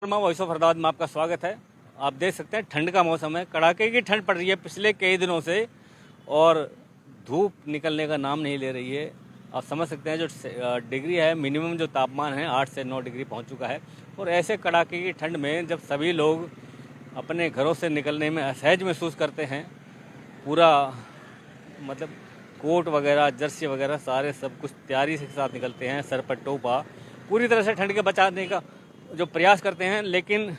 Sharma voice of Faridabad में आपका स्वागत है। आप देख सकते हैं ठंड का मौसम है, कड़ाके की ठंड पड़ रही है पिछले कई दिनों से और धूप निकलने का नाम नहीं ले रही है। आप समझ सकते हैं जो डिग्री है, मिनिमम जो तापमान है 8 से 9 डिग्री पहुंच चुका है। और ऐसे कड़ाके की ठंड में जब सभी लोग अपने घरों से निकलने में असहज महसूस करते हैं, पूरा मतलब कोट वगैरह, जर्सी वगैरह सारे सब कुछ तैयारी के साथ निकलते हैं, सर पर टोपा, पूरी तरह से ठंड के बचाने का जो प्रयास करते हैं। लेकिन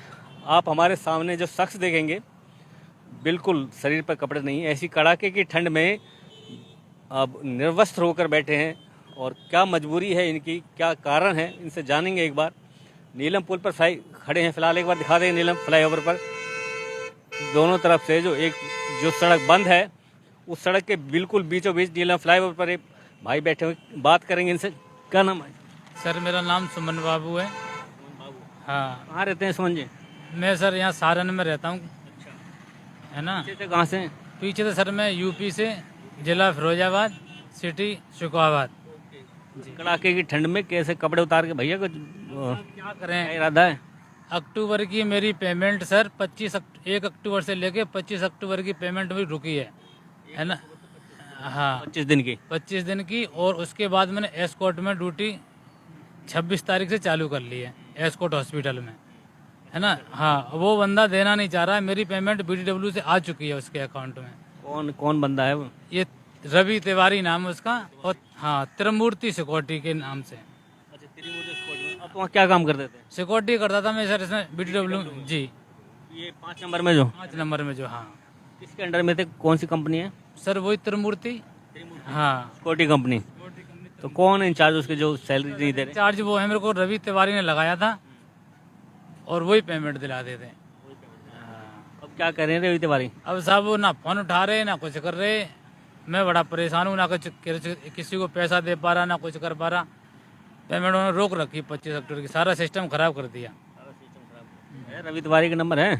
आप हमारे सामने जो शख्स देखेंगे, बिल्कुल शरीर पर कपड़े नहीं, ऐसी कड़ाके की ठंड में अब निर्वस्त्र होकर बैठे हैं। और क्या मजबूरी है इनकी, क्या कारण है, इनसे जानेंगे एक बार। नीलम पुल पर खड़े हैं फिलहाल, एक बार दिखा दें नीलम फ्लाईओवर पर। दोनों तरफ से जो सड़क बंद है, उस सड़क के बिल्कुल बीचों बीच नीलम फ्लाईओवर पर एक भाई बैठे हुए, बात करेंगे इनसे। क्या नाम है सर? मेरा नाम सुमन बाबू है। हाँ, कहाँ रहते हैं सुमन जी? मैं सर यहाँ सारण में रहता हूँ। है ना? पीछे से कहाँ से हैं? पीछे तो सर मैं यूपी से, जिला फिरोजाबाद, सिटी शुकाबाद। कड़ाके की ठंड में कैसे कपड़े उतार के भैया कुछ क्या क्या करें? इरादा है? अक्टूबर की मेरी पेमेंट सर 1 अक्टूबर से लेके 25 अक्टूबर की पेमेंट भी रुकी है ना? हाँ, 25 दिन की। 25 दिन की। और उसके बाद मैंने एस्कॉर्ट में ड्यूटी 26 तारीख से चालू कर ली है, एस्कॉर्ट हॉस्पिटल में। है ना? हाँ, वो बंदा देना नहीं चाह रहा है। मेरी पेमेंट BTW से आ चुकी है उसके अकाउंट में। कौन कौन बंदा है वो? ये रवि तिवारी नाम है उसका, और हाँ, त्रिमूर्ति सिक्योरिटी के नाम से। अच्छा, त्रिमूर्ति स्क्वाड में। आप वहाँ क्या काम करते थे? सिक्योरिटी करता था मैं सर इसमें BTW। जी, ये 5 नंबर में जो 5 नंबर में जो। हाँ किसके अंडर में थे, कौन सी कंपनी है? सर, वही त्रिमूर्ति। हाँ, सिक्योरिटी कंपनी। तो कौन है इंचार्ज उसके जो सैलरी नहीं दे रहे? चार्ज वो है, मेरे को रवि तिवारी ने लगाया था और वही पेमेंट दिलाते थे। अब क्या कर रहे हैं रवि तिवारी? अब साहब वो ना फोन उठा रहे ना कुछ कर रहे। मैं बड़ा परेशान हूँ, ना कुछ किसी को पैसा दे पा रहा, ना कुछ कर पा रहा। पेमेंट उन्होंने रोक रखी 25 अक्टूबर की, सारा सिस्टम खराब कर दिया। है, रवि तिवारी का नंबर है?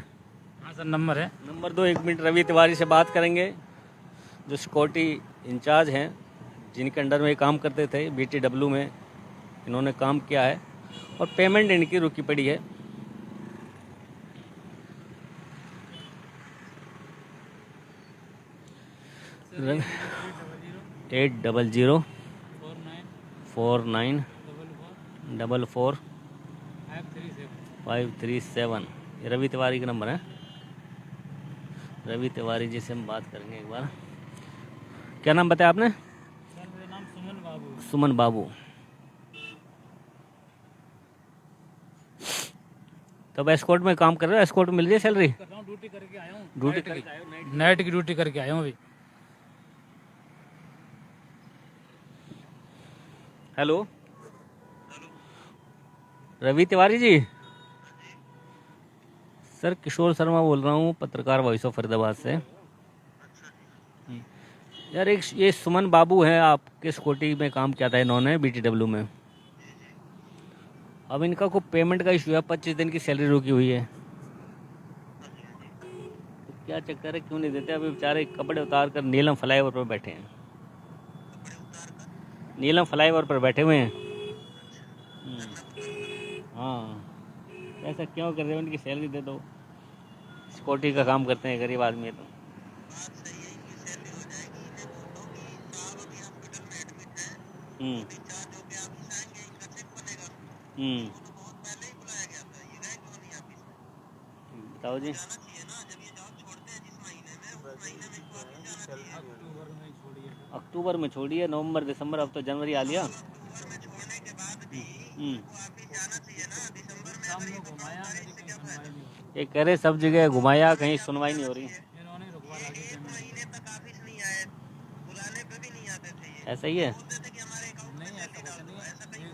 हाँ सर, नंबर है। नंबर दो, 1 मिनट रवि तिवारी से बात करेंगे, जो सिक्योरिटी इंचार्ज हैं, जिनके अंडर में ये काम करते थे। BTW में इन्होंने काम किया है और पेमेंट इनकी रुकी पड़ी है। सर 800 49 49 44 537। 537। ये रवि तिवारी का नंबर है। रवि तिवारी जी से हम बात करेंगे एक बार। क्या नाम बताया आपने? सर मेरा नाम सुमन बाबू है। सुमन बाबू। तब एस्कॉर्ट में काम कर रहे हो? एस्कॉर्ट में मिल रही है सैलरी? कर रहा हूँ, ड्यूटी करके आया हूँ। ड्यूटी करके आए हो? नाइट की ड्यूटी करके आया हूँ अभी। हेलो, रवि तिवारी जी? सर किशोर शर्मा बोल रहा हूँ, पत्रकार वॉइस ऑफ फरीदाबाद से। यार एक ये सुमन बाबू हैं, आपके सिक्योरिटी में काम किया था इन्होंने BTW में। अब इनका कोई पेमेंट का इशू है, 25 दिन की सैलरी रुकी हुई है। तो क्या चक्कर है, क्यों नहीं देते? अभी बेचारे कपड़े उतार कर नीलम फ्लाईओवर पर बैठे हैं। नीलम फ्लाईओवर पर बैठे हुए हैं। हाँ, ऐसा क्यों कर रहे हो? उनकी सैलरी दे दो। सिक्योरिटी का काम करते हैं, गरीब आदमी है तो। हम्म हम्म बताओ जी। अक्टूबर में छोड़िए, नवंबर दिसंबर, अब तो जनवरी आ लिया। ये कह रहे सब जगह घुमाया, कहीं सुनवाई नहीं हो रही। इन्होंने रुकवा रखी पेमेंट। ऐसा ही है। नहीं, ऐसा कुछ नहीं है।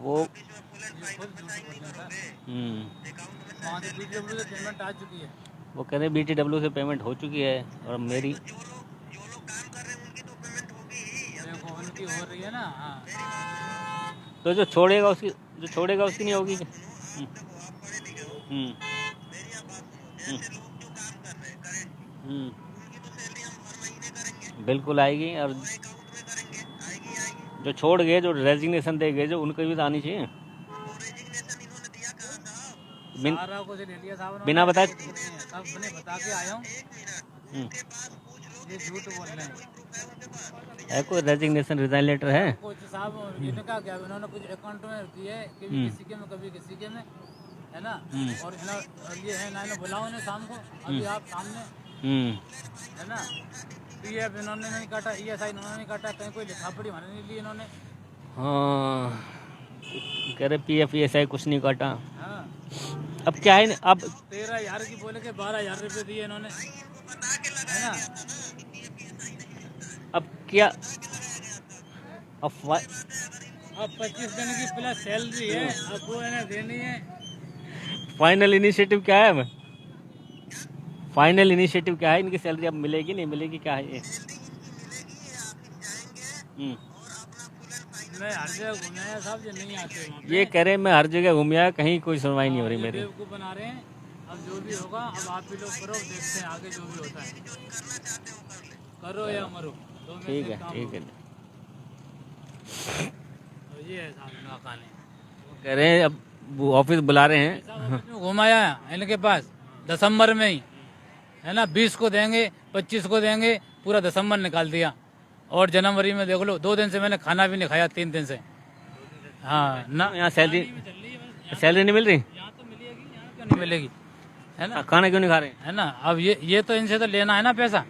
वो ये खुद झूठ बोल रहे हैं सर। हम्म वहाँ से BTW से पेमेंट आ चुकी है। वो कह रहे BTW से पेमेंट हो चुकी है और मेरी देखो उनकी हो रही है ना। हाँ, तो जो छोड़ेगा उसकी नहीं होगी। हम्म हम्म बिल्कुल आएगी। और जो छोड़ गए, जो रेजिग्नेशन दे गए, जो उनको भी तो आनी चाहिए। बिन, सारा कुछ ले लिया साहब उन्होंने। बिना बताए सब मैंने बता के आया हूँ, हम्म, ये झूठ बोल रहे हैं। है कोई रेजिग्नेशन रिजाइन लेटर है? कुछ साहब इनका क्या, उन्होंने कुछ अकाउंट में किए, कभी किसी के में कभी किसी के में, है ना। और ये है ना, इन्हें बुलाओ इन्हें शाम को, अभी आप सामने, है ना। पीएफ इन्होंने नहीं काटा, ईएसआई इन्होंने नहीं काटा, कहीं कोई लिखा पढ़ी माने नहीं ली इन्होंने। हाँ, कह रहे पीएफ ईएसआई कुछ नहीं काटा। हाँ, अब क्या है अब 13,000 की बोले के 12,000 रुपये दिए इन्होंने, है ना। अब क्या अब अब 25 दिन की प्लस सैलरी है, अब वो इन्हें देनी है। फाइनल इनिशिएटिव क्या है? अब फाइनल इनिशिएटिव क्या है? इनकी सैलरी अब मिलेगी नहीं मिलेगी, क्या है ये? मैं हर जगह घुमाया साहब, ये नहीं आते वहाँ पे। ये कह रहे हैं मैं हर जगह घूमिया, कहीं कोई सुनवाई नहीं हो रही मेरी। बेवकूफ़ बना रहे हैं। अब जो भी होगा, अब आप भी लोग करो, देखते हैं आगे जो भी होता है। करो या मरो, दो में से ठीक है एक काम ठीक है। होगा। तो ये है साहब इनका कहानी। कह रहे हैं अब वो ऑफिस बुला रहे हैं। साहब ऑफिस में घुमाया इनके पास दिसंबर में ही, है ना। 20 को देंगे, 25 को देंगे, पूरा दिसंबर निकाल दिया। और जनवरी में देख लो, 2 दिन से मैंने खाना भी नहीं खाया, 3 दिन से। हाँ ना, यहाँ सैलरी नहीं मिल रही, यहाँ तो मिलेगी, यहाँ क्यों नहीं मिलेगी, है ना। खाना क्यों नहीं खा रहे हैं? है ना। अब ये तो इनसे तो लेना है ना पैसा।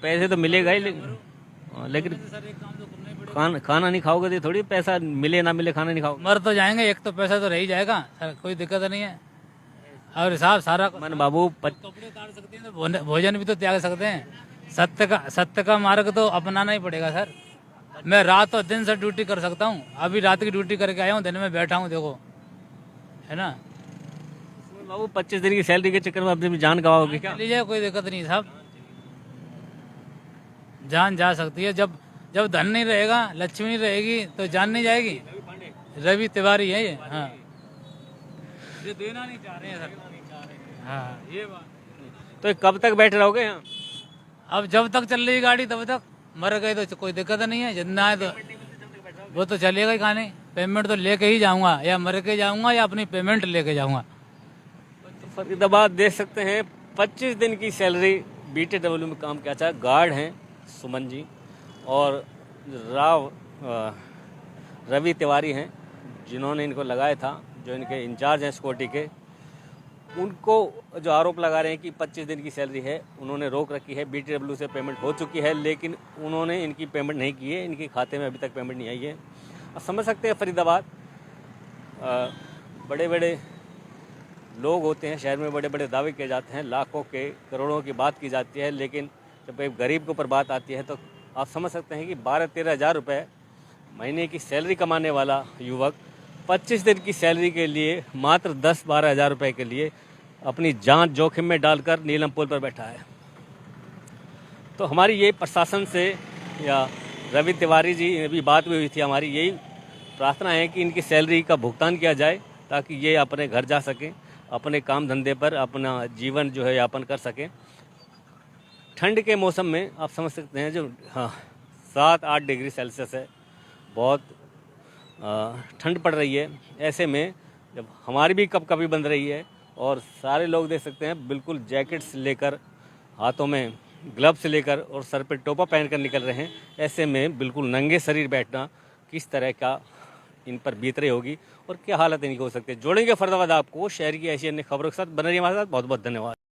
पैसे तो मिलेगा ही, लेकिन सर एक काम तो करना ही पड़ेगा। खाना नहीं खाओगे तो थोड़ी पैसा मिले ना मिले, खाना नहीं खाओगे। मर तो जाएंगे, एक तो पैसा तो रह ही जाएगा सर, कोई दिक्कत नहीं है। और साहब सारा मन बाबू कपड़े उतार सकते हैं तो भोजन भी तो त्याग सकते हैं। सत्य का मार्ग तो अपनाना ही पड़ेगा सर। मैं रात और दिन से ड्यूटी कर सकता हूँ, अभी रात की ड्यूटी करके आया हूँ, दिन में बैठा हूँ, देखो, है ना। बाबू 25 दिन की सैलरी के चक्कर में अपनी जान गवाओगे क्या? लीजिए, कोई दिक्कत नहीं साहब, जान जा सकती है। जब जब धन नहीं रहेगा, लक्ष्मी नहीं रहेगी, तो जान नहीं जाएगी। रवि तिवारी है ये। हाँ, ये देना नहीं चाह रहे हैं सर। हाँ, ये बात। तो कब तक बैठे रहोगे यहाँ? अब जब तक चल रही गाड़ी तब तक, मर गए तो कोई दिक्कत नहीं है। जितना है तो वो तो चलेगा ही, कहानी पेमेंट तो लेके ही जाऊंगा, या मर के जाऊंगा या अपनी पेमेंट लेके जाऊंगा। तो फरीदाबाद देख सकते हैं 25 दिन की सैलरी। BTW में काम किया था, गार्ड हैं सुमन जी, और रवि तिवारी हैं जिन्होंने इनको लगाया था, जो इनके इंचार्ज हैं सिक्योरिटी के। उनको जो आरोप लगा रहे हैं कि 25 दिन की सैलरी है, उन्होंने रोक रखी है। BTW से पेमेंट हो चुकी है, लेकिन उन्होंने इनकी पेमेंट नहीं की है, इनके खाते में अभी तक पेमेंट नहीं आई है। अब समझ सकते हैं फरीदाबाद, बड़े बड़े लोग होते हैं शहर में, बड़े बड़े दावे किए जाते हैं, लाखों के करोड़ों की बात की जाती है, लेकिन जब एक गरीब के ऊपर बात आती है तो आप समझ सकते हैं कि 12-13 हज़ार रुपये महीने की सैलरी कमाने वाला युवक 25 दिन की सैलरी के लिए मात्र 10-12 हज़ार रुपये के लिए अपनी जान जोखिम में डालकर नीलम पुल पर बैठा है। तो हमारी ये प्रशासन से या रवि तिवारी जी अभी बात भी हुई थी, हमारी यही प्रार्थना है कि इनकी सैलरी का भुगतान किया जाए, ताकि ये अपने घर जा सकें, अपने काम धंधे पर अपना जीवन जो है यापन कर सकें। ठंड के मौसम में आप समझ सकते हैं, जो 7-8 डिग्री सेल्सियस है, बहुत ठंड पड़ रही है। ऐसे में जब हमारी भी कपकपी बंध रही है और सारे लोग देख सकते हैं बिल्कुल जैकेट्स लेकर, हाथों में ग्लव्स लेकर और सर पे टोपा पहनकर निकल रहे हैं, ऐसे में बिल्कुल नंगे शरीर बैठना किस तरह का इन पर बीत रही होगी और क्या हालत इनकी हो सकती है। जोड़ेंगे फरीदाबाद आपको शहर की ऐसी अन्य खबरों के साथ। बने रहिए हमारे साथ। बहुत बहुत धन्यवाद।